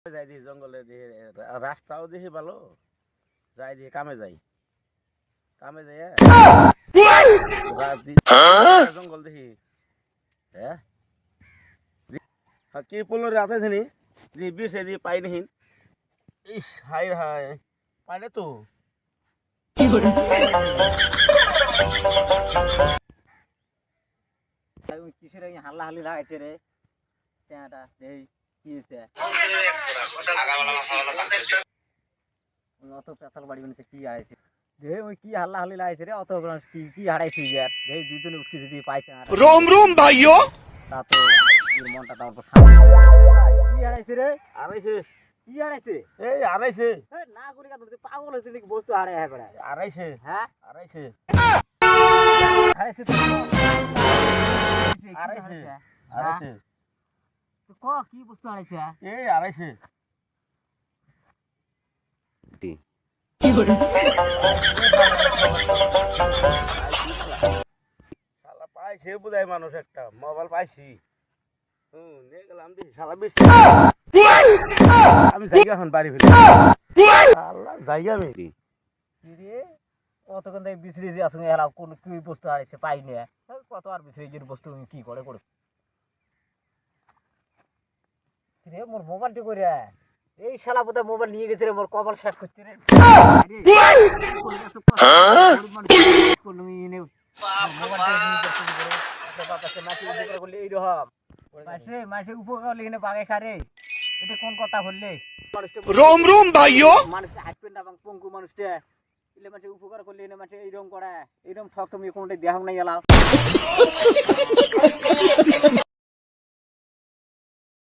যাই দি জঙ্গলে দিয়ে রাস্তাও দেখি ভালো যাই দিয়ে কামে যাই জঙ্গল দেখি হ্যাঁ কি পড়লো রাতে জানি যে বিষ দিয়ে পাই নাহি ইস হাই হাই পাইলে তো কিসের হাল্লা হাল্লি লাগাইছে রে চেহারাটা এই কি হয়েছে অত পেশাল বাড়ি বানিয়েছে কি হারাইছে যে ওই কি হাল্লা হাল্লি লাগাইছে রে অত কি কি হারাইছে যার যে দুজনে উঠছে যদি পাইছে रोम रोम भाइयों তা তো এর মনটা তো অল্প শান্তি কি হারাইছে রে আড়াইছে কি হারাইছে এই আড়াইছে না করি কথা তুই পাগল হয়েছে নাকি বস্তু হারাই হ্যাঁ করে আড়াইছে হ্যাঁ আড়াইছে হারাইছে তো আড়াইছে আড়াইছে তুই ক কি বস্তু হারাইছে এই আড়াইছে শালা পাইছে বুঝাই মানুষ একটা মোবাইল পাইছি নিয়ে গেলাম দেখি শালা বেশি আমি জায়গা এখন বাড়ি ফেলি শালা জায়গা আমি রে কতক্ষণ থেকে বিছড়ি যে আসুন এরা কোন কি বস্তু হারাইছে পাইনি কত আর বিছড়ি যে বস্তু কি করে করে রে মোর মোবাইলটা করে এই শালা বোধহয় মোবাইল নিয়ে গেছে রে মোর কপাল শেষ করছে রে মাসে উপকার লিখে বাগে খারে এটা কোন কথা বললে रोम रोम भाइयों মানুষ হাসবেন না পঙ্গু মানুষটা এলে মানুষ উপকার করলে এনে মানুষ এইরকম করে এইরকম ঠক তুমি কোনটা দেখাও নাই এলাও